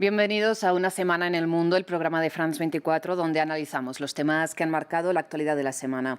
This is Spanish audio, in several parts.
Bienvenidos a Una Semana en el Mundo, el programa de France 24, donde analizamos los temas que han marcado la actualidad de la semana.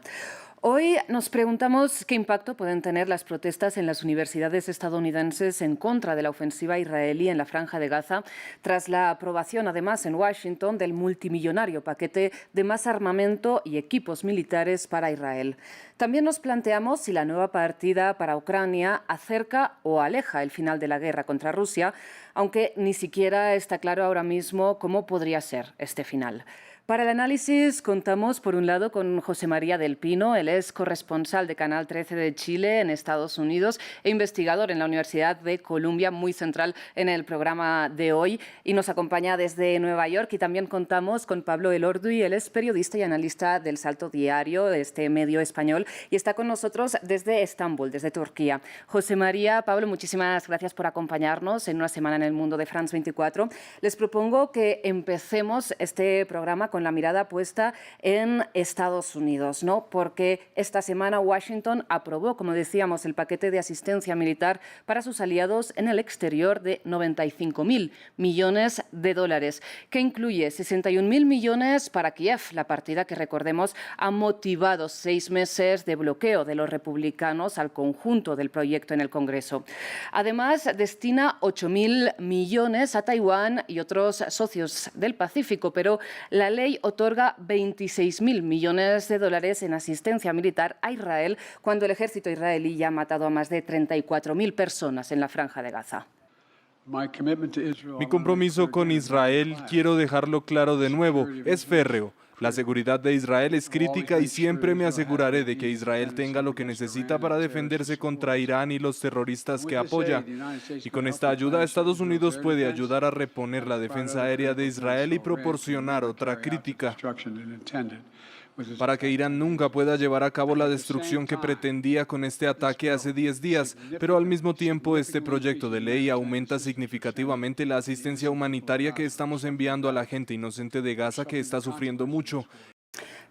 Hoy nos preguntamos qué impacto pueden tener las protestas en las universidades estadounidenses en contra de la ofensiva israelí en la Franja de Gaza, tras la aprobación, además, en Washington del multimillonario paquete de más armamento y equipos militares para Israel. También nos planteamos si la nueva partida para Ucrania acerca o aleja el final de la guerra contra Rusia, aunque ni siquiera está claro ahora mismo cómo podría ser este final. Para el análisis contamos, por un lado, con José María del Pino. Él es corresponsal de Canal 13 de Chile en Estados Unidos e investigador en la Universidad de Columbia, muy central en el programa de hoy, y nos acompaña desde Nueva York. Y también contamos con Pablo Elorduy. Él es periodista y analista del Salto Diario, este medio español, y está con nosotros desde Estambul, desde Turquía. José María, Pablo, muchísimas gracias por acompañarnos en Una Semana en el Mundo de France 24. Les propongo que empecemos este programa con la mirada puesta en Estados Unidos, ¿no? Porque esta semana Washington aprobó, como decíamos, el paquete de asistencia militar para sus aliados en el exterior de 95.000 millones de dólares, que incluye 61.000 millones para Kiev, la partida que, recordemos, ha motivado 6 meses de bloqueo de los republicanos al conjunto del proyecto en el Congreso. Además, destina 8.000 millones a Taiwán y otros socios del Pacífico, pero la ley otorga 26.000 millones de dólares en asistencia militar a Israel cuando el ejército israelí ya ha matado a más de 34.000 personas en la Franja de Gaza. Mi compromiso con Israel, quiero dejarlo claro de nuevo, es férreo. La seguridad de Israel es crítica y siempre me aseguraré de que Israel tenga lo que necesita para defenderse contra Irán y los terroristas que apoya. Y con esta ayuda, Estados Unidos puede ayudar a reponer la defensa aérea de Israel y proporcionar otra crítica para que Irán nunca pueda llevar a cabo la destrucción que pretendía con este ataque hace 10 días, pero al mismo tiempo este proyecto de ley aumenta significativamente la asistencia humanitaria que estamos enviando a la gente inocente de Gaza que está sufriendo mucho.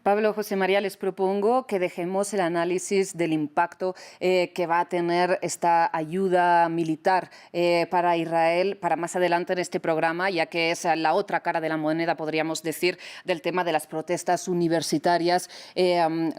Pablo, José María, les propongo que dejemos el análisis del impacto que va a tener esta ayuda militar para Israel para más adelante en este programa, ya que es la otra cara de la moneda, podríamos decir, del tema de las protestas universitarias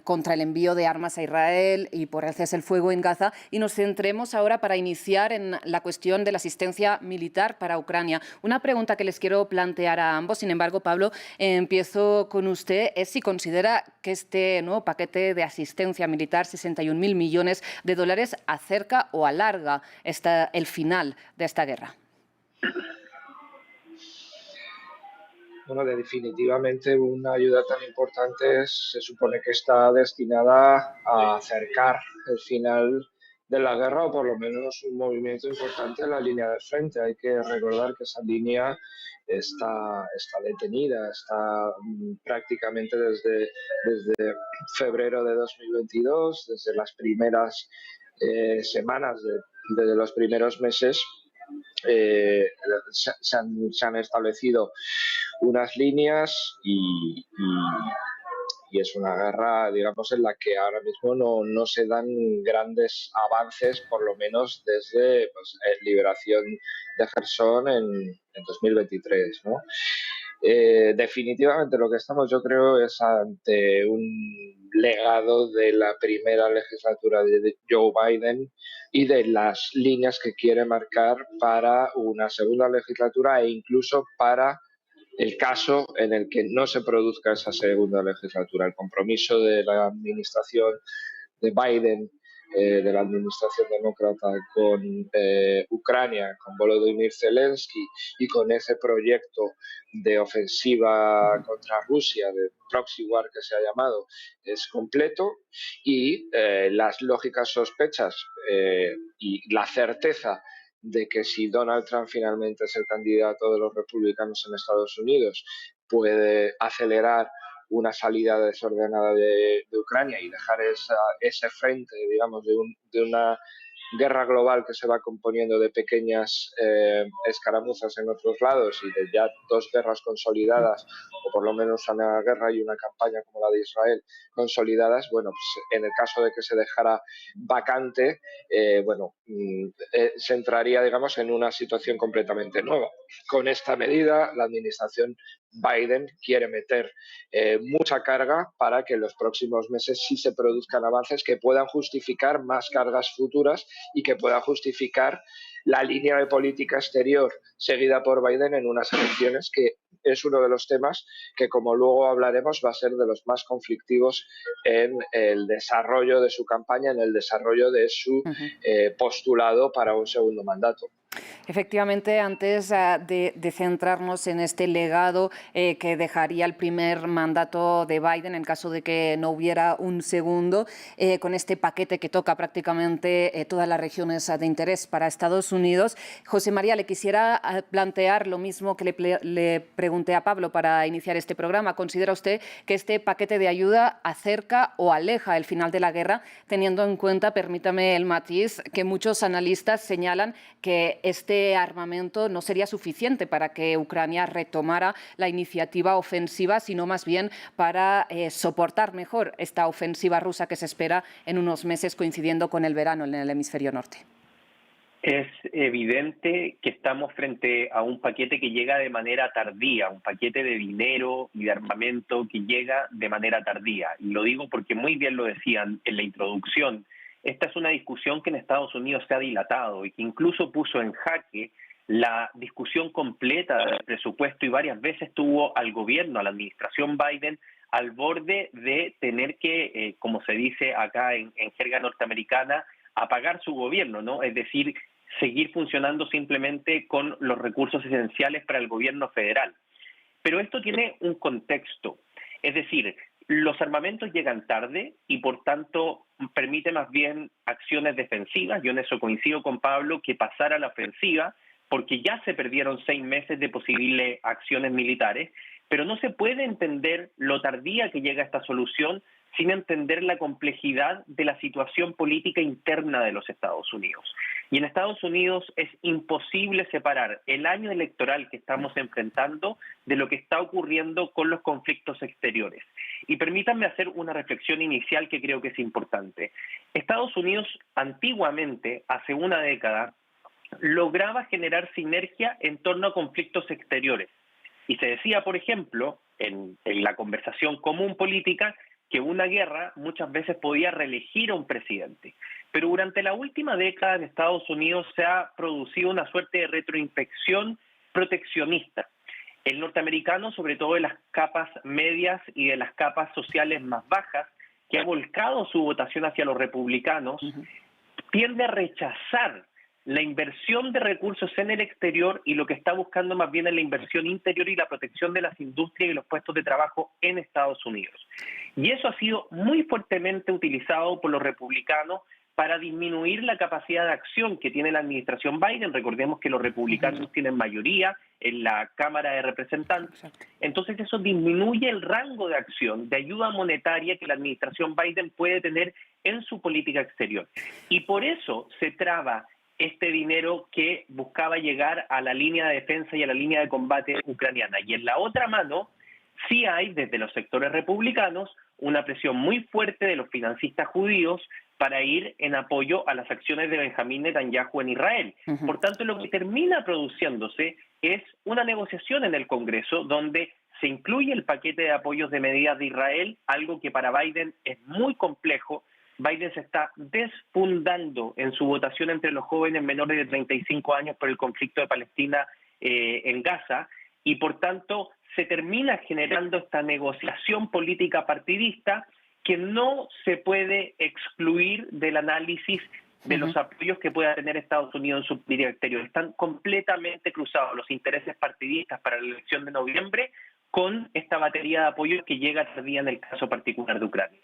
contra el envío de armas a Israel y por el cese el fuego en Gaza. Y nos centremos ahora para iniciar en la cuestión de la asistencia militar para Ucrania. Una pregunta que les quiero plantear a ambos, sin embargo, Pablo, empiezo con usted, es si considera que este nuevo paquete de asistencia militar, 61.000 millones de dólares, acerca o alarga el final de esta guerra. Bueno, definitivamente una ayuda tan importante se supone que está destinada a acercar el final de la guerra o por lo menos un movimiento importante en la línea del frente. Hay que recordar que esa línea está detenida, está prácticamente desde febrero de 2022, desde las primeras semanas, desde los primeros meses. Se han establecido unas líneas y es una guerra, digamos, en la que ahora mismo no se dan grandes avances, por lo menos desde liberación de Gerson en 2023, ¿no? Definitivamente lo que estamos, yo creo, es ante un legado de la primera legislatura de Joe Biden y de las líneas que quiere marcar para una segunda legislatura e incluso para el caso en el que no se produzca esa segunda legislatura. El compromiso de la administración de Biden, de la administración demócrata con Ucrania, con Volodymyr Zelensky y con ese proyecto de ofensiva contra Rusia, de proxy war que se ha llamado, es completo y las lógicas sospechas y la certeza de que si Donald Trump finalmente es el candidato de los republicanos en Estados Unidos, puede acelerar una salida desordenada de Ucrania y dejar ese frente, digamos, de una guerra global que se va componiendo de pequeñas escaramuzas en otros lados y de ya dos guerras consolidadas, o por lo menos una guerra y una campaña como la de Israel consolidadas, bueno, pues en el caso de que se dejara vacante, se entraría, digamos, en una situación completamente nueva. Con esta medida, la administración Biden quiere meter mucha carga para que en los próximos meses sí se produzcan avances que puedan justificar más cargas futuras y que puedan justificar la línea de política exterior seguida por Biden en unas elecciones que es uno de los temas que, como luego hablaremos, va a ser de los más conflictivos en el desarrollo de su campaña, en el desarrollo de su postulado para un segundo mandato. Efectivamente, antes de centrarnos en este legado que dejaría el primer mandato de Biden en caso de que no hubiera un segundo, con este paquete que toca prácticamente todas las regiones de interés para Estados Unidos, José María, le quisiera plantear lo mismo que le pregunté a Pablo para iniciar este programa. ¿Considera usted que este paquete de ayuda acerca o aleja el final de la guerra, teniendo en cuenta, permítame el matiz, que muchos analistas señalan que este armamento no sería suficiente para que Ucrania retomara la iniciativa ofensiva, sino más bien para soportar mejor esta ofensiva rusa que se espera en unos meses, coincidiendo con el verano en el hemisferio norte? Es evidente que estamos frente a un paquete que llega de manera tardía, un paquete de dinero y de armamento que llega de manera tardía. Y lo digo porque muy bien lo decían en la introducción. Esta es una discusión que en Estados Unidos se ha dilatado y que incluso puso en jaque la discusión completa del presupuesto y varias veces tuvo al gobierno, a la administración Biden, al borde de tener que, como se dice acá en jerga norteamericana, apagar su gobierno, ¿no? Es decir, seguir funcionando simplemente con los recursos esenciales para el gobierno federal. Pero esto tiene un contexto, es decir, los armamentos llegan tarde y por tanto permite más bien acciones defensivas. Yo en eso coincido con Pablo, que pasar a la ofensiva, porque ya se perdieron 6 meses de posibles acciones militares, pero no se puede entender lo tardía que llega esta solución sin entender la complejidad de la situación política interna de los Estados Unidos. Y en Estados Unidos es imposible separar el año electoral que estamos enfrentando de lo que está ocurriendo con los conflictos exteriores. Y permítanme hacer una reflexión inicial que creo que es importante. Estados Unidos antiguamente, hace una década, lograba generar sinergia en torno a conflictos exteriores. Y se decía, por ejemplo, en la conversación común política, que una guerra muchas veces podía reelegir a un presidente. Pero durante la última década en Estados Unidos se ha producido una suerte de retroinfección proteccionista. El norteamericano, sobre todo de las capas medias y de las capas sociales más bajas, que ha volcado su votación hacia los republicanos, tiende a rechazar la inversión de recursos en el exterior y lo que está buscando más bien es la inversión interior y la protección de las industrias y los puestos de trabajo en Estados Unidos. Y eso ha sido muy fuertemente utilizado por los republicanos para disminuir la capacidad de acción que tiene la administración Biden. Recordemos que los republicanos tienen mayoría en la Cámara de Representantes. Entonces eso disminuye el rango de acción, de ayuda monetaria que la administración Biden puede tener en su política exterior. Y por eso se traba este dinero que buscaba llegar a la línea de defensa y a la línea de combate ucraniana. Y en la otra mano, sí hay desde los sectores republicanos una presión muy fuerte de los financistas judíos para ir en apoyo a las acciones de Benjamín Netanyahu en Israel. Por tanto, lo que termina produciéndose es una negociación en el Congreso donde se incluye el paquete de apoyos de medidas de Israel, algo que para Biden es muy complejo. Biden se está desfundando en su votación entre los jóvenes menores de 35 años por el conflicto de Palestina en Gaza, y por tanto se termina generando esta negociación política partidista que no se puede excluir del análisis de los apoyos que pueda tener Estados Unidos en su política exterior. Están completamente cruzados los intereses partidistas para la elección de noviembre con esta batería de apoyo que llega tardía en el caso particular de Ucrania.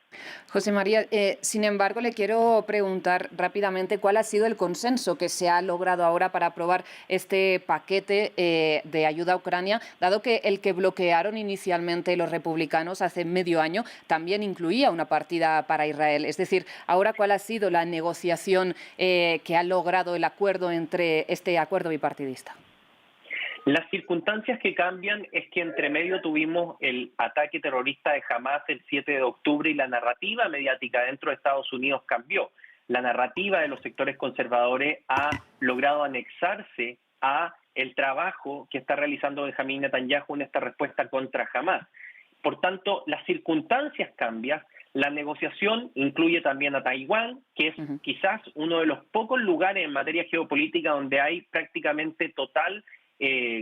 José María, sin embargo, le quiero preguntar rápidamente cuál ha sido el consenso que se ha logrado ahora para aprobar este paquete de ayuda a Ucrania, dado que el que bloquearon inicialmente los republicanos hace medio año también incluía una partida para Israel. Es decir, ahora, ¿cuál ha sido la negociación que ha logrado el acuerdo entre este acuerdo bipartidista? Las circunstancias que cambian es que entre medio tuvimos el ataque terrorista de Hamas el 7 de octubre y la narrativa mediática dentro de Estados Unidos cambió. La narrativa de los sectores conservadores ha logrado anexarse a el trabajo que está realizando Benjamín Netanyahu en esta respuesta contra Hamas. Por tanto, las circunstancias cambian. La negociación incluye también a Taiwán, que es quizás uno de los pocos lugares en materia geopolítica donde hay prácticamente total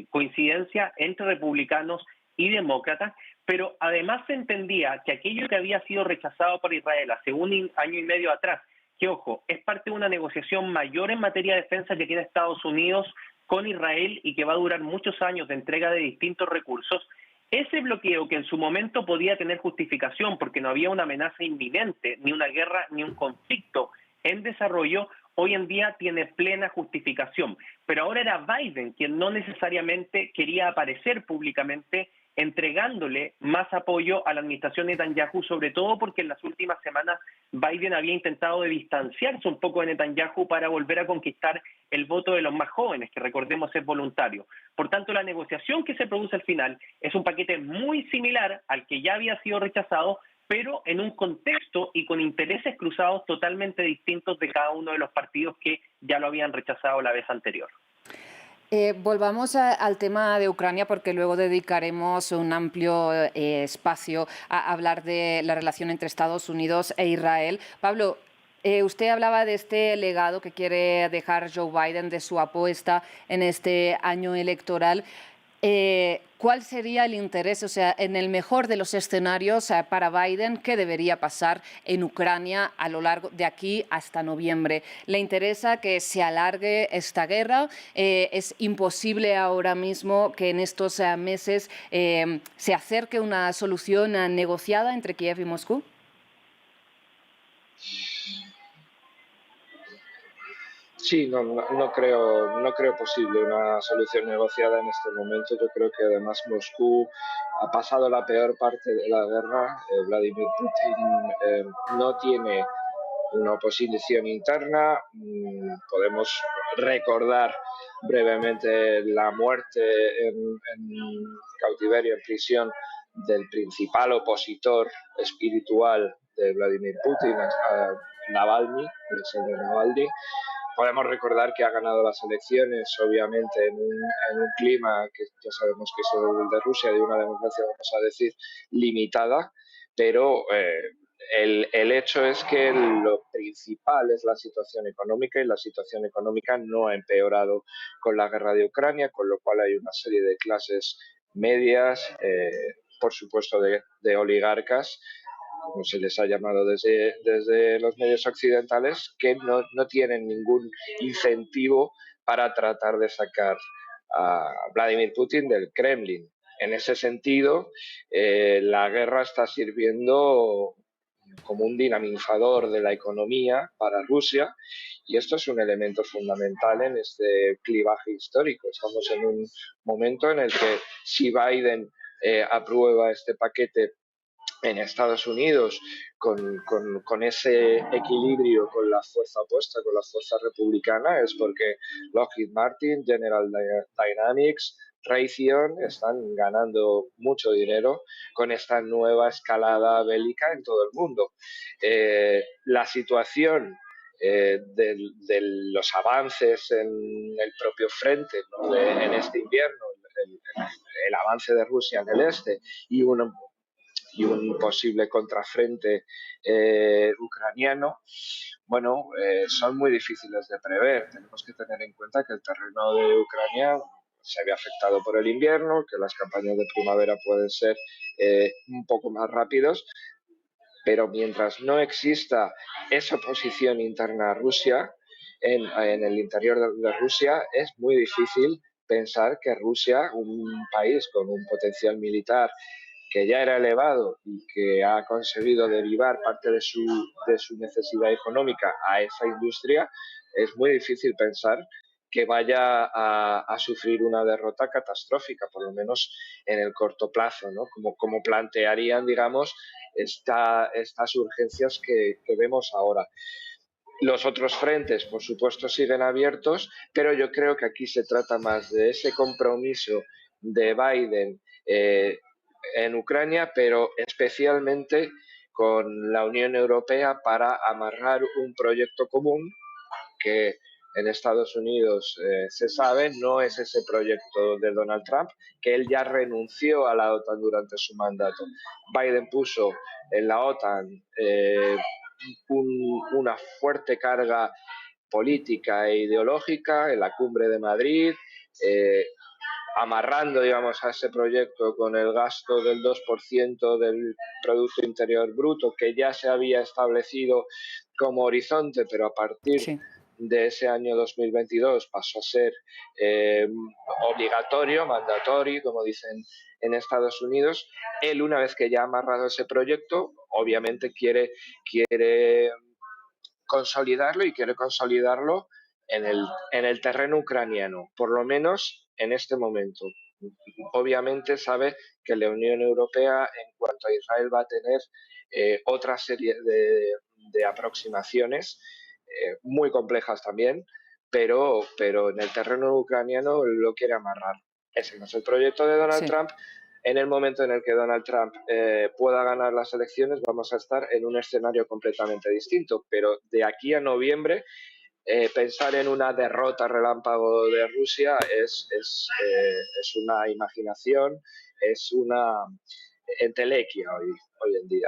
coincidencia entre republicanos y demócratas, pero además se entendía que aquello que había sido rechazado por Israel hace un año y medio atrás, que ojo, es parte de una negociación mayor en materia de defensa que tiene Estados Unidos con Israel y que va a durar muchos años de entrega de distintos recursos, ese bloqueo que en su momento podía tener justificación porque no había una amenaza inminente, ni una guerra, ni un conflicto en desarrollo, hoy en día tiene plena justificación. Pero ahora era Biden quien no necesariamente quería aparecer públicamente entregándole más apoyo a la administración Netanyahu, sobre todo porque en las últimas semanas Biden había intentado de distanciarse un poco de Netanyahu para volver a conquistar el voto de los más jóvenes, que recordemos es voluntario. Por tanto, la negociación que se produce al final es un paquete muy similar al que ya había sido rechazado, pero en un contexto y con intereses cruzados totalmente distintos de cada uno de los partidos que ya lo habían rechazado la vez anterior. Volvamos al tema de Ucrania porque luego dedicaremos un amplio espacio a hablar de la relación entre Estados Unidos e Israel. Pablo, usted hablaba de este legado que quiere dejar Joe Biden, de su apuesta en este año electoral. ¿Cuál sería el interés, o sea, en el mejor de los escenarios para Biden, qué debería pasar en Ucrania a lo largo de aquí hasta noviembre? ¿Le interesa que se alargue esta guerra? ¿Es imposible ahora mismo que en estos meses se acerque una solución negociada entre Kiev y Moscú? Sí, no creo posible una solución negociada en este momento. Yo creo que además Moscú ha pasado la peor parte de la guerra. Vladimir Putin no tiene una oposición interna. Podemos recordar brevemente la muerte en cautiverio, en prisión, del principal opositor espiritual de Vladimir Putin, Navalny, Alexander Navalny. Podemos recordar que ha ganado las elecciones, obviamente, en un clima que ya sabemos que es el de Rusia, de una democracia, vamos a decir, limitada, pero el hecho es que lo principal es la situación económica y la situación económica no ha empeorado con la guerra de Ucrania, con lo cual hay una serie de clases medias, por supuesto de oligarcas, como se les ha llamado desde los medios occidentales, que no tienen ningún incentivo para tratar de sacar a Vladimir Putin del Kremlin. En ese sentido, la guerra está sirviendo como un dinamizador de la economía para Rusia, y esto es un elemento fundamental en este clivaje histórico. Estamos en un momento en el que si Biden aprueba este paquete en Estados Unidos con ese equilibrio con la fuerza opuesta, con la fuerza republicana, es porque Lockheed Martin, General Dynamics, Raytheon están ganando mucho dinero con esta nueva escalada bélica en todo el mundo. La situación de los avances en el propio frente, ¿no? En este invierno, el avance de Rusia en el este y un posible contrafrente ucraniano, bueno, son muy difíciles de prever. Tenemos que tener en cuenta que el terreno de Ucrania se ve afectado por el invierno, que las campañas de primavera pueden ser un poco más rápidos, pero mientras no exista esa oposición interna a Rusia, en el interior de Rusia, es muy difícil pensar que Rusia, un país con un potencial militar que ya era elevado y que ha conseguido derivar parte de su necesidad económica a esa industria, es muy difícil pensar que vaya a sufrir una derrota catastrófica, por lo menos en el corto plazo, ¿no? Como plantearían, digamos, estas urgencias que vemos ahora. Los otros frentes, por supuesto, siguen abiertos, pero yo creo que aquí se trata más de ese compromiso de Biden en Ucrania, pero especialmente con la Unión Europea para amarrar un proyecto común que en Estados Unidos se sabe, no es ese proyecto de Donald Trump, que él ya renunció a la OTAN durante su mandato. Biden puso en la OTAN una fuerte carga política e ideológica en la cumbre de Madrid, amarrando, digamos, a ese proyecto con el gasto del 2% del Producto Interior Bruto, que ya se había establecido como horizonte, pero a partir de ese año 2022 pasó a ser obligatorio, mandatorio, como dicen en Estados Unidos. Él, una vez que ya ha amarrado ese proyecto, obviamente quiere consolidarlo y quiere consolidarlo en el terreno ucraniano, por lo menos en este momento. Obviamente sabe que la Unión Europea, en cuanto a Israel, va a tener otra serie de aproximaciones muy complejas también, pero en el terreno ucraniano lo quiere amarrar. Ese no es el proyecto de Donald Trump. En el momento en el que Donald Trump pueda ganar las elecciones, vamos a estar en un escenario completamente distinto. Pero de aquí a noviembre, pensar en una derrota relámpago de Rusia es una imaginación, es una entelequia hoy en día.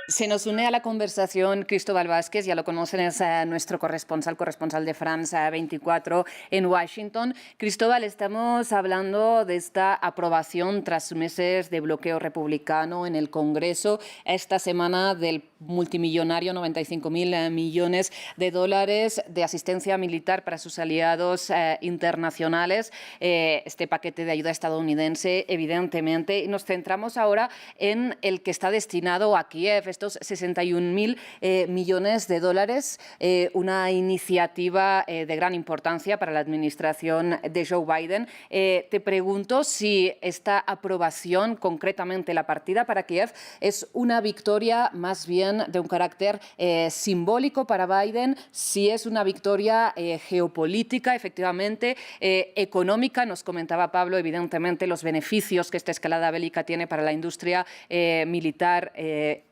Se nos une a la conversación Cristóbal Vázquez, ya lo conocen, es nuestro corresponsal de France 24 en Washington. Cristóbal, estamos hablando de esta aprobación tras meses de bloqueo republicano en el Congreso esta semana del multimillonario 95.000 millones de dólares de asistencia militar para sus aliados internacionales, este paquete de ayuda estadounidense, evidentemente. Y nos centramos ahora en el que está destinado a Kiev, estos 61.000 millones de dólares, una iniciativa de gran importancia para la administración de Joe Biden. Te pregunto si esta aprobación, concretamente la partida para Kiev, es una victoria más bien de un carácter simbólico para Biden, si es una victoria geopolítica, efectivamente, económica. Nos comentaba Pablo, evidentemente, los beneficios que esta escalada bélica tiene para la industria militar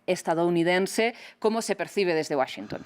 estadounidense. ¿Cómo se percibe desde Washington?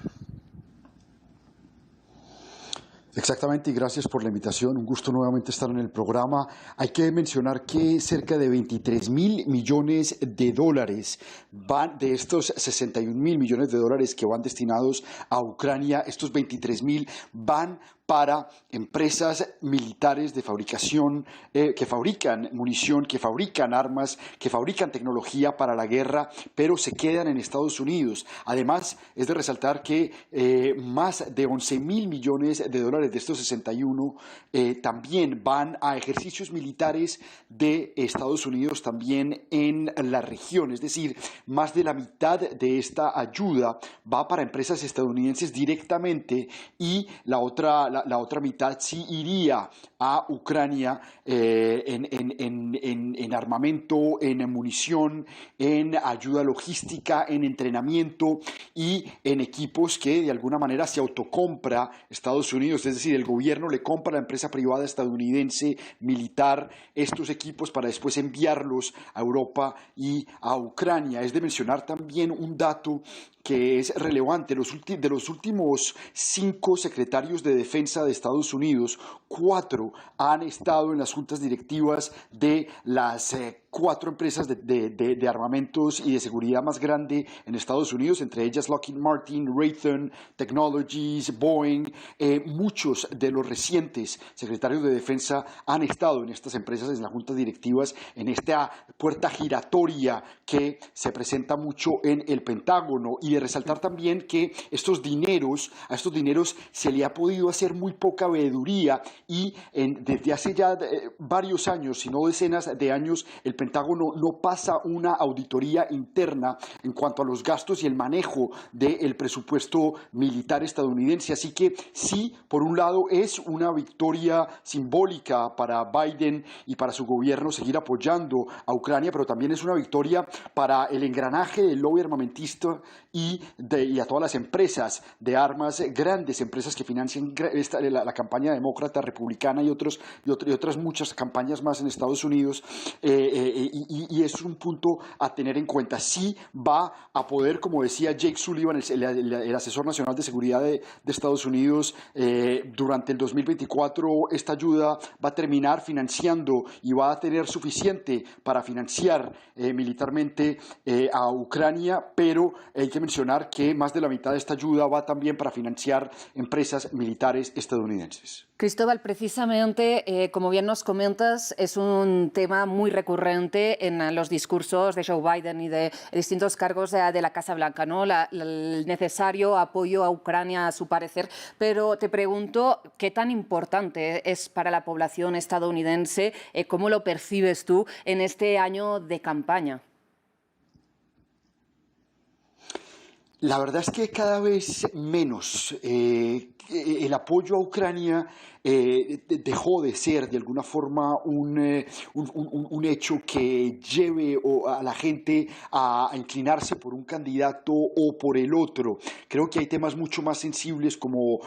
Exactamente, y gracias por la invitación. Un gusto nuevamente estar en el programa. Hay que mencionar que cerca de 23.000 millones de dólares van de estos 61.000 millones de dólares que van destinados a Ucrania. Estos 23.000 van para empresas militares de fabricación que fabrican munición, que fabrican armas, que fabrican tecnología para la guerra, pero se quedan en Estados Unidos. Además, es de resaltar que más de 11.000 millones de dólares de estos 61 también van a ejercicios militares de Estados Unidos también en la región. Es decir, más de la mitad de esta ayuda va para empresas estadounidenses directamente y la otra mitad sí iría a Ucrania en armamento, en munición, en ayuda logística, en entrenamiento y en equipos que de alguna manera se autocompra Estados Unidos. Es decir, el gobierno le compra a la empresa privada estadounidense militar estos equipos para después enviarlos a Europa y a Ucrania. Es de mencionar también un dato que es relevante. De los últimos 5 secretarios de defensa de Estados Unidos, 4 han estado en las juntas directivas de las 4 empresas de armamentos y de seguridad más grande en Estados Unidos, entre ellas Lockheed Martin, Raytheon Technologies, Boeing. Muchos de los recientes secretarios de defensa han estado en estas empresas, en las juntas directivas, en esta puerta giratoria que se presenta mucho en el Pentágono, y de resaltar también que a estos dineros se le ha podido hacer muy poca veeduría, y desde hace ya varios años, si no decenas de años, el Pentágono no pasa una auditoría interna en cuanto a los gastos y el manejo del presupuesto militar estadounidense. Así que sí, por un lado es una victoria simbólica para Biden y para su gobierno seguir apoyando a Ucrania, pero también es una victoria para el engranaje del lobby armamentista y a todas las empresas de armas, grandes empresas que financian la campaña demócrata, republicana y otras muchas campañas más en Estados Unidos, y es un punto a tener en cuenta. Sí va a poder, como decía Jake Sullivan, el asesor nacional de seguridad de Estados Unidos, durante el 2024 esta ayuda va a terminar financiando y va a tener suficiente para financiar militarmente a Ucrania, pero hay que mencionar que más de la mitad de esta ayuda va también para financiar empresas militares estadounidenses. Cristóbal, precisamente, como bien nos comentas, es un tema muy recurrente en los discursos de Joe Biden y de distintos cargos de la Casa Blanca, ¿no? El necesario apoyo a Ucrania, a su parecer. Pero te pregunto, ¿qué tan importante es para la población estadounidense? ¿Cómo lo percibes tú en este año de campaña? La verdad es que cada vez menos. El apoyo a Ucrania dejó de ser de alguna forma un hecho que lleve a la gente a inclinarse por un candidato o por el otro. Creo que hay temas mucho más sensibles como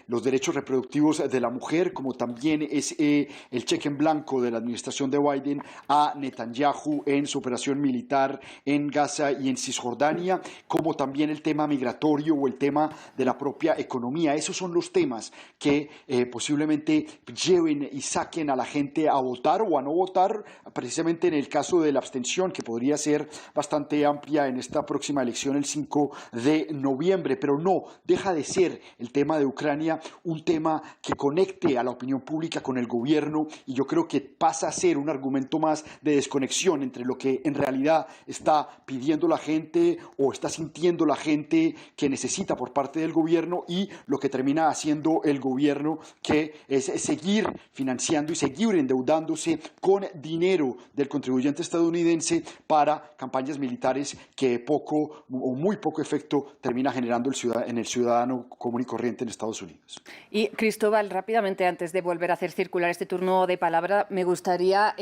los derechos reproductivos de la mujer, como también es el cheque en blanco de la administración de Biden a Netanyahu en su operación militar en Gaza y en Cisjordania, como también el tema migratorio o el tema de la propia economía. Esos son los temas que posiblemente lleven y saquen a la gente a votar o a no votar, precisamente en el caso de la abstención, que podría ser bastante amplia en esta próxima elección el 5 de noviembre. Pero no deja de ser el tema de Ucrania un tema que conecte a la opinión pública con el gobierno, y yo creo que pasa a ser un argumento más de desconexión entre lo que en realidad está pidiendo la gente o está sintiendo la gente que necesita por parte del gobierno y lo que termina haciendo el gobierno, que es seguir financiando y seguir endeudándose con dinero del contribuyente estadounidense para campañas militares que poco o muy poco efecto termina generando en el ciudadano común y corriente en Estados Unidos. Y Cristóbal, rápidamente, antes de volver a hacer circular este turno de palabra, me gustaría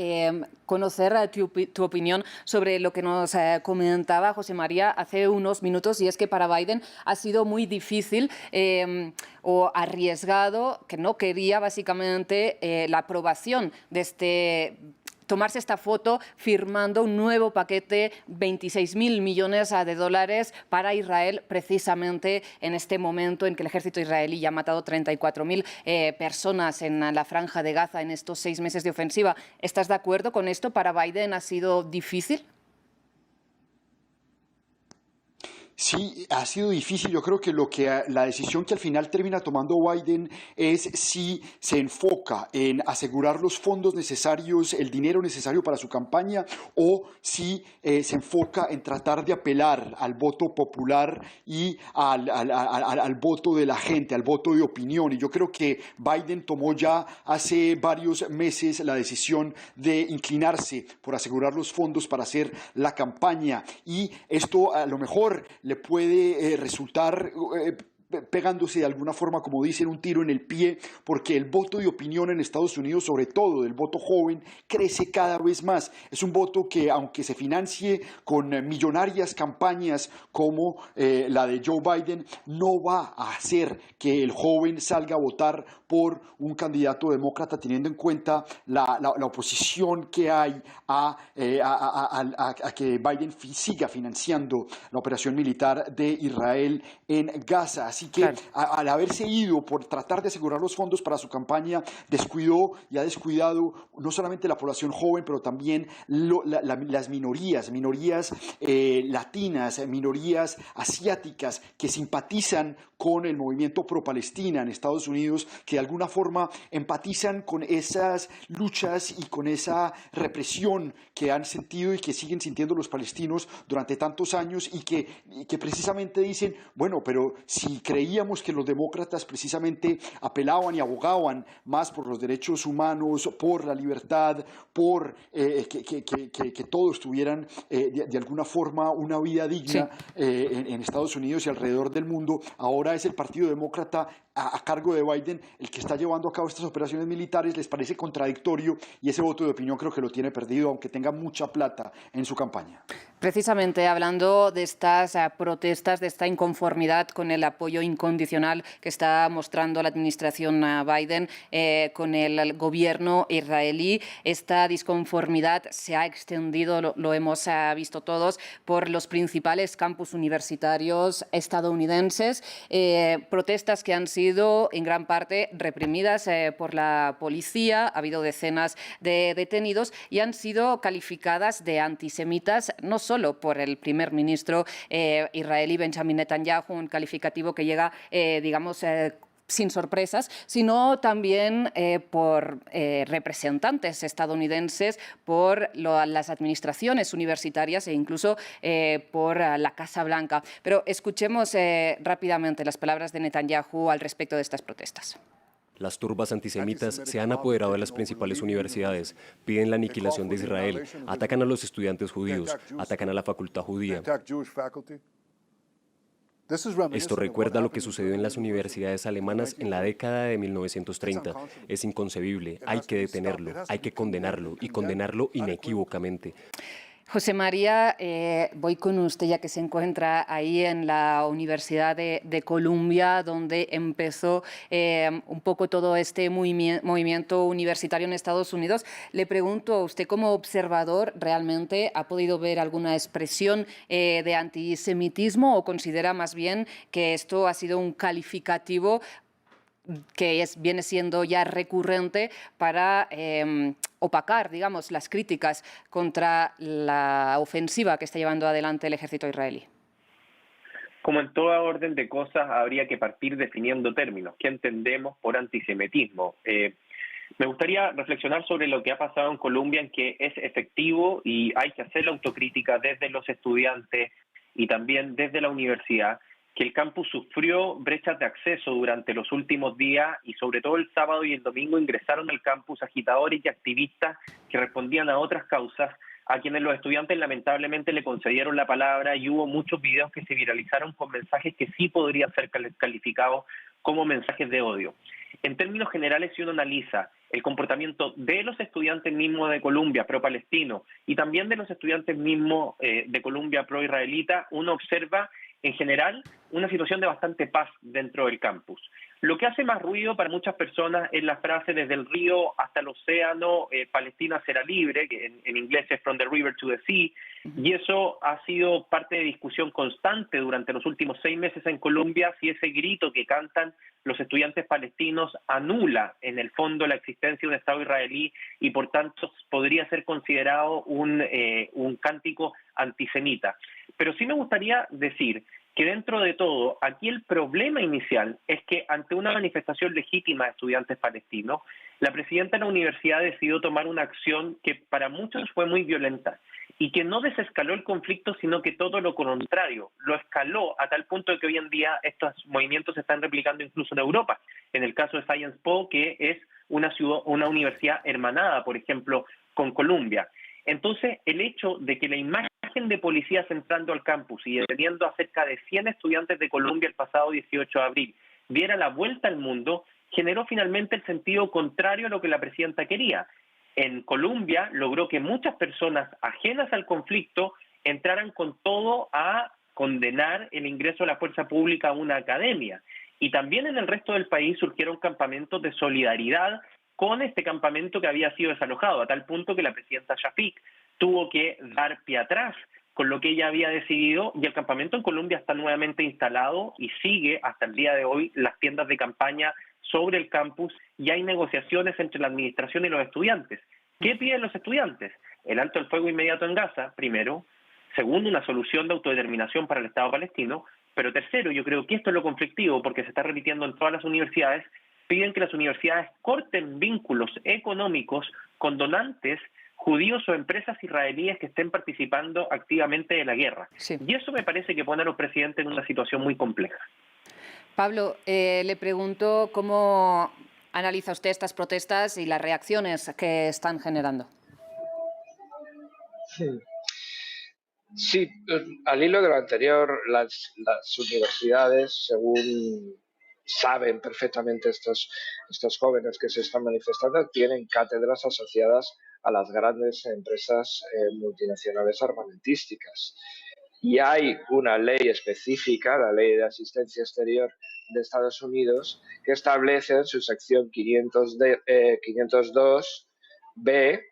conocer tu opinión sobre lo que nos comentaba José María hace unos minutos, y es que para Biden ha sido muy difícil o arriesgado, que no quería básicamente la aprobación de tomarse esta foto firmando un nuevo paquete, 26.000 millones de dólares para Israel, precisamente en este momento en que el ejército israelí ya ha matado 34.000 personas en la franja de Gaza en estos 6 meses de ofensiva. ¿Estás de acuerdo con esto? ¿Para Biden ha sido difícil? Sí, ha sido difícil. Yo creo que la decisión que al final termina tomando Biden es si se enfoca en asegurar los fondos necesarios, el dinero necesario para su campaña, o si se enfoca en tratar de apelar al voto popular y al voto de la gente, al voto de opinión. Y yo creo que Biden tomó ya hace varios meses la decisión de inclinarse por asegurar los fondos para hacer la campaña, y esto a lo mejor le puede resultar pegándose de alguna forma, como dicen, un tiro en el pie, porque el voto de opinión en Estados Unidos, sobre todo el voto joven, crece cada vez más. Es un voto que, aunque se financie con millonarias campañas como la de Joe Biden, no va a hacer que el joven salga a votar por un candidato demócrata, teniendo en cuenta la oposición que hay a que Biden siga financiando la operación militar de Israel en Gaza. Así Así que al haberse ido por tratar de asegurar los fondos para su campaña, descuidó y ha descuidado no solamente la población joven, pero también las minorías latinas, minorías asiáticas que simpatizan con el movimiento pro-Palestina en Estados Unidos, que de alguna forma empatizan con esas luchas y con esa represión que han sentido y que siguen sintiendo los palestinos durante tantos años y que precisamente dicen, bueno, pero si creíamos que los demócratas precisamente apelaban y abogaban más por los derechos humanos, por la libertad, por que todos tuvieran de alguna forma una vida digna en Estados Unidos y alrededor del mundo, ahora es el Partido Demócrata a cargo de Biden el que está llevando a cabo estas operaciones militares, les parece contradictorio y ese voto de opinión creo que lo tiene perdido, aunque tenga mucha plata en su campaña. Precisamente hablando de estas protestas, de esta inconformidad con el apoyo incondicional que está mostrando la administración Biden con el gobierno israelí, esta disconformidad se ha extendido, lo hemos visto todos, por los principales campus universitarios estadounidenses, protestas que han sido en gran parte reprimidas por la policía, ha habido decenas de detenidos y han sido calificadas de antisemitas, no solo por el primer ministro israelí Benjamin Netanyahu, un calificativo que llega, sin sorpresas, sino también por representantes estadounidenses, por las administraciones universitarias e incluso por la Casa Blanca. Pero escuchemos rápidamente las palabras de Netanyahu al respecto de estas protestas. Las turbas antisemitas se han apoderado de las principales universidades, piden la aniquilación de Israel, atacan a los estudiantes judíos, atacan a la facultad judía. Esto recuerda lo que sucedió en las universidades alemanas en la década de 1930. Es inconcebible, hay que detenerlo, hay que condenarlo y condenarlo inequívocamente. José María, voy con usted ya que se encuentra ahí en la Universidad de Columbia, donde empezó un poco todo este movimiento universitario en Estados Unidos. Le pregunto a usted como observador, ¿realmente ha podido ver alguna expresión de antisemitismo o considera más bien que esto ha sido un calificativo que viene siendo ya recurrente para opacar, digamos, las críticas contra la ofensiva que está llevando adelante el ejército israelí? Como en toda orden de cosas, habría que partir definiendo términos. ¿Qué entendemos por antisemitismo? Me gustaría reflexionar sobre lo que ha pasado en Colombia, en que es efectivo y hay que hacer la autocrítica desde los estudiantes y también desde la universidad, que el campus sufrió brechas de acceso durante los últimos días y sobre todo el sábado y el domingo ingresaron al campus agitadores y activistas que respondían a otras causas, a quienes los estudiantes lamentablemente le concedieron la palabra y hubo muchos videos que se viralizaron con mensajes que sí podrían ser calificados como mensajes de odio. En términos generales, si uno analiza el comportamiento de los estudiantes mismos de Columbia pro-palestino y también de los estudiantes mismos de Columbia pro-israelita, uno observa en general una situación de bastante paz dentro del campus. Lo que hace más ruido para muchas personas es la frase desde el río hasta el océano, Palestina será libre, que en inglés es from the river to the sea, y eso ha sido parte de discusión constante durante los últimos 6 meses en Colombia, si ese grito que cantan los estudiantes palestinos anula en el fondo la existencia de un Estado israelí y por tanto podría ser considerado un cántico antisemita. Pero sí me gustaría decir que dentro de todo, aquí el problema inicial es que ante una manifestación legítima de estudiantes palestinos, la presidenta de la universidad decidió tomar una acción que para muchos fue muy violenta y que no desescaló el conflicto, sino que todo lo contrario, lo escaló a tal punto de que hoy en día estos movimientos se están replicando incluso en Europa. En el caso de Sciences Po, que es una universidad hermanada, por ejemplo, con Columbia. Entonces, el hecho de que la imagen de policías entrando al campus y deteniendo a cerca de 100 estudiantes de Columbia el pasado 18 de abril diera la vuelta al mundo, generó finalmente el sentido contrario a lo que la presidenta quería. En Columbia logró que muchas personas ajenas al conflicto entraran con todo a condenar el ingreso de la fuerza pública a una academia. Y también en el resto del país surgieron campamentos de solidaridad con este campamento que había sido desalojado, a tal punto que la presidenta Shafik tuvo que dar pie atrás con lo que ella había decidido, y el campamento en Colombia está nuevamente instalado y sigue hasta el día de hoy las tiendas de campaña sobre el campus, y hay negociaciones entre la administración y los estudiantes. ¿Qué piden los estudiantes? El alto el fuego inmediato en Gaza, primero; segundo, una solución de autodeterminación para el Estado palestino; pero tercero, yo creo que esto es lo conflictivo, porque se está repitiendo en todas las universidades, piden que las universidades corten vínculos económicos con donantes judíos o empresas israelíes que estén participando activamente de la guerra. Sí. Y eso me parece que pone a los presidentes en una situación muy compleja. Pablo, le pregunto cómo analiza usted estas protestas y las reacciones que están generando. Sí, al hilo de lo anterior, las universidades, según saben perfectamente estos jóvenes que se están manifestando, tienen cátedras asociadas a las grandes empresas multinacionales armamentísticas. Y hay una ley específica, la Ley de Asistencia Exterior de Estados Unidos, que establece en su sección 502B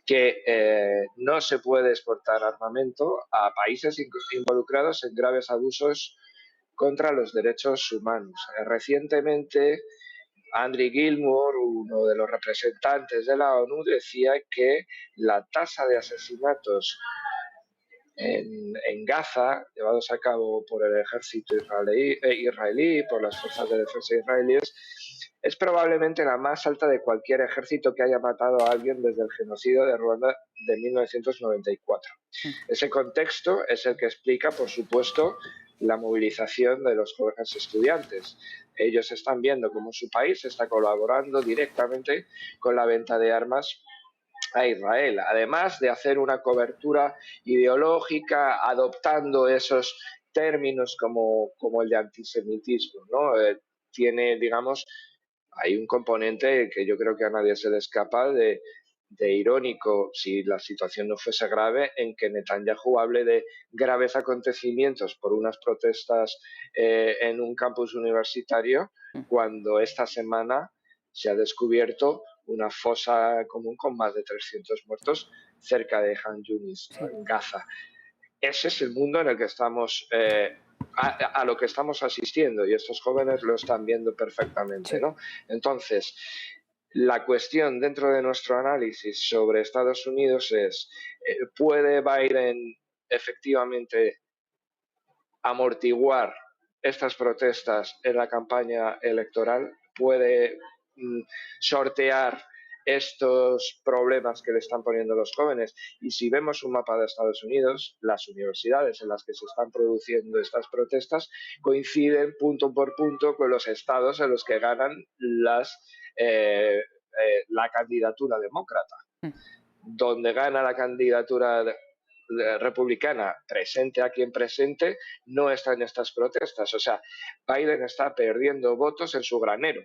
que no se puede exportar armamento a países involucrados en graves abusos contra los derechos humanos. Recientemente, Andrew Gilmore, uno de los representantes de la ONU, decía que la tasa de asesinatos en Gaza, llevados a cabo por el ejército israelí, por las fuerzas de defensa israelíes, es probablemente la más alta de cualquier ejército que haya matado a alguien desde el genocidio de Ruanda de 1994. Ese contexto es el que explica, por supuesto, la movilización de los jóvenes estudiantes. Ellos están viendo cómo su país está colaborando directamente con la venta de armas a Israel, además de hacer una cobertura ideológica adoptando esos términos como el de antisemitismo, ¿no? Tiene, digamos, hay un componente que yo creo que a nadie se le escapa de irónico, si la situación no fuese grave, en que Netanyahu hable de graves acontecimientos por unas protestas en un campus universitario, cuando esta semana se ha descubierto una fosa común con más de 300 muertos cerca de Han Yunis, ¿no? En Gaza. Ese es el mundo en el que estamos, a lo que estamos asistiendo, y estos jóvenes lo están viendo perfectamente, ¿no? Entonces, la cuestión dentro de nuestro análisis sobre Estados Unidos es, ¿puede Biden efectivamente amortiguar estas protestas en la campaña electoral? ¿Puede sortear estos problemas que le están poniendo los jóvenes? Y si vemos un mapa de Estados Unidos, las universidades en las que se están produciendo estas protestas coinciden punto por punto con los estados en los que ganan la candidatura demócrata. Donde gana la candidatura republicana, presente a quien presente, no está en estas protestas. O sea, Biden está perdiendo votos en su granero.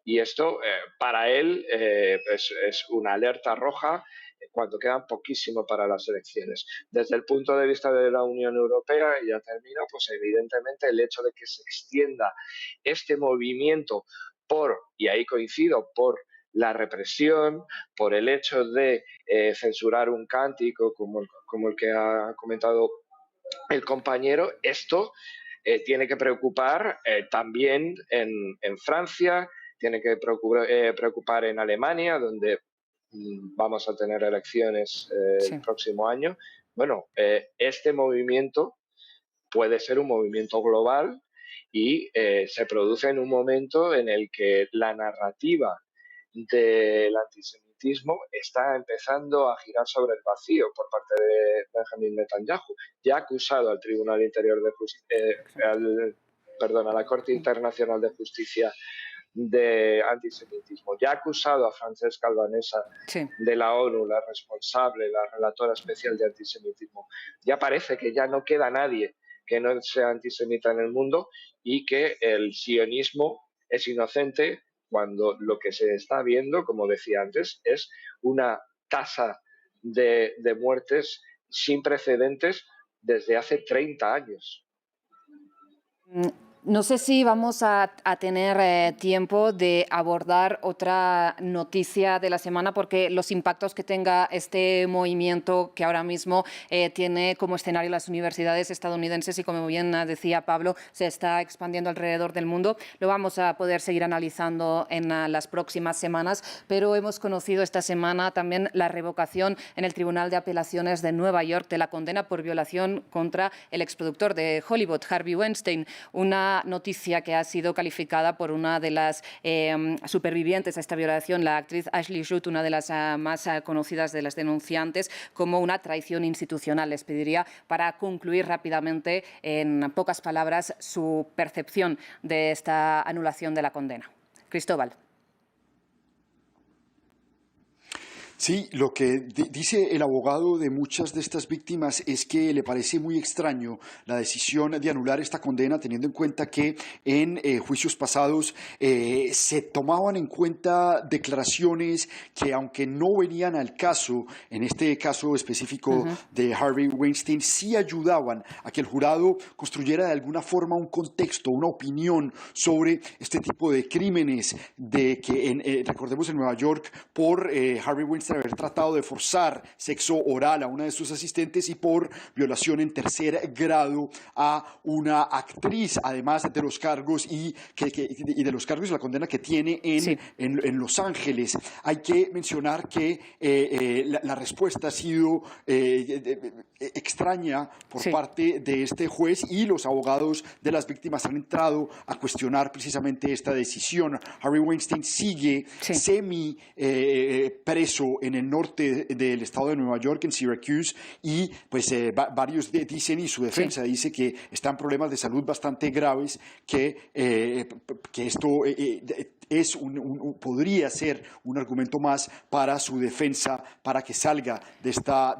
Y esto para él es una alerta roja cuando quedan poquísimo para las elecciones. Desde el punto de vista de la Unión Europea, y ya termino, pues evidentemente el hecho de que se extienda este movimiento y ahí coincido, por la represión, por el hecho de censurar un cántico como el que ha comentado el compañero, esto tiene que preocupar también en Francia, tiene que preocupar en Alemania, donde vamos a tener elecciones el próximo año. Bueno, este movimiento puede ser un movimiento global y se produce en un momento en el que la narrativa del antisemitismo está empezando a girar sobre el vacío por parte de Benjamin Netanyahu. Ya ha acusado al Tribunal Interior de a la Corte Internacional de Justicia de antisemitismo. Ya ha acusado a Francesca Albanesa de la ONU, la responsable, la relatora especial de antisemitismo. Ya parece que ya no queda nadie que no sea antisemita en el mundo y que el sionismo es inocente, cuando lo que se está viendo, como decía antes, es una tasa de muertes sin precedentes desde hace 30 años. No sé si vamos a tener tiempo de abordar otra noticia de la semana, porque los impactos que tenga este movimiento que ahora mismo tiene como escenario las universidades estadounidenses y, como bien decía Pablo, se está expandiendo alrededor del mundo, lo vamos a poder seguir analizando en las próximas semanas, pero hemos conocido esta semana también la revocación en el Tribunal de Apelaciones de Nueva York de la condena por violación contra el exproductor de Hollywood, Harvey Weinstein, una noticia que ha sido calificada por una de las supervivientes a esta violación, la actriz Ashley Judd, una de las más conocidas de las denunciantes, como una traición institucional. Les pediría, para concluir rápidamente, en pocas palabras, su percepción de esta anulación de la condena. Cristóbal. Sí, lo que dice el abogado de muchas de estas víctimas es que le parece muy extraño la decisión de anular esta condena, teniendo en cuenta que en juicios pasados se tomaban en cuenta declaraciones que, aunque no venían al caso, en este caso específico de Harvey Weinstein, sí ayudaban a que el jurado construyera de alguna forma un contexto, una opinión sobre este tipo de crímenes, de que, recordemos, en Nueva York, por Harvey Weinstein haber tratado de forzar sexo oral a una de sus asistentes y por violación en tercer grado a una actriz, además de los cargos y de los cargos y la condena que tiene en Los Ángeles. Hay que mencionar que la respuesta ha sido extraña por parte de este juez, y los abogados de las víctimas han entrado a cuestionar precisamente esta decisión. Harvey Weinstein sigue semi preso en el norte del estado de Nueva York, en Syracuse, y pues varios dicen, y su defensa dice, que están problemas de salud bastante graves, que esto podría ser un argumento más para su defensa, para que salga de esta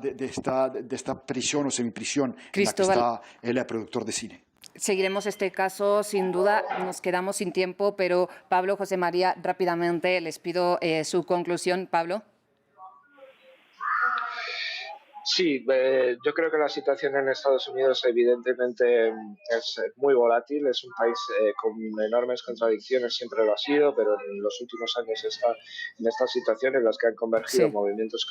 prisión o semiprisión en la que está el productor de cine. Seguiremos este caso, sin duda. Nos quedamos sin tiempo, pero Pablo, José María, rápidamente les pido su conclusión. Pablo. Sí, yo creo que la situación en Estados Unidos evidentemente es muy volátil, es un país con enormes contradicciones, siempre lo ha sido, pero en los últimos años está en estas situaciones en las que han convergido movimientos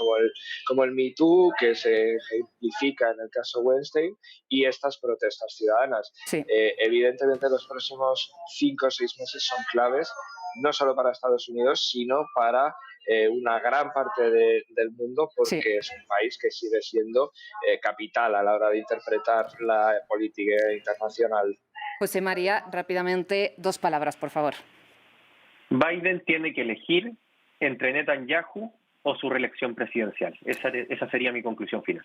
como el Me Too, que se ejemplifica en el caso Weinstein, y estas protestas ciudadanas. Evidentemente los próximos 5 o 6 meses son claves, no solo para Estados Unidos, sino para una gran parte del mundo, porque es un país que sigue siendo capital a la hora de interpretar la política internacional. José María, rápidamente, 2 palabras, por favor. Biden tiene que elegir entre Netanyahu o su reelección presidencial. Esa sería mi conclusión final.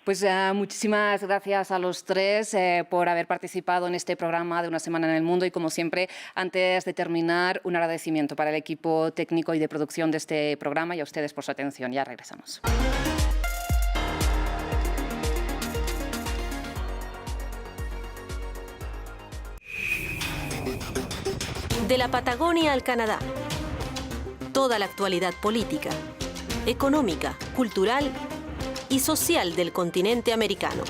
Pues muchísimas gracias a los 3 por haber participado en este programa de Una Semana en el Mundo, y, como siempre, antes de terminar, un agradecimiento para el equipo técnico y de producción de este programa, y a ustedes por su atención. Ya regresamos. De la Patagonia al Canadá. Toda la actualidad política, económica, cultural y social del continente americano.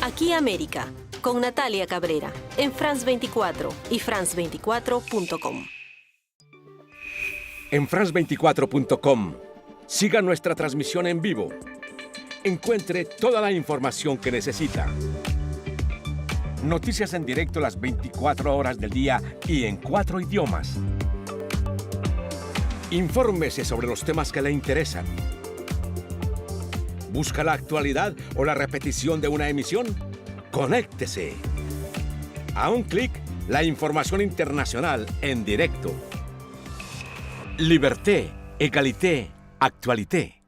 Aquí América, con Natalia Cabrera, en France 24 y france24.com. En france24.com, siga nuestra transmisión en vivo. Encuentre toda la información que necesita. Noticias en directo las 24 horas del día y en 4 idiomas. Infórmese sobre los temas que le interesan. ¿Busca la actualidad o la repetición de una emisión? ¡Conéctese! A un clic, la información internacional en directo. Liberté, égalité, actualité.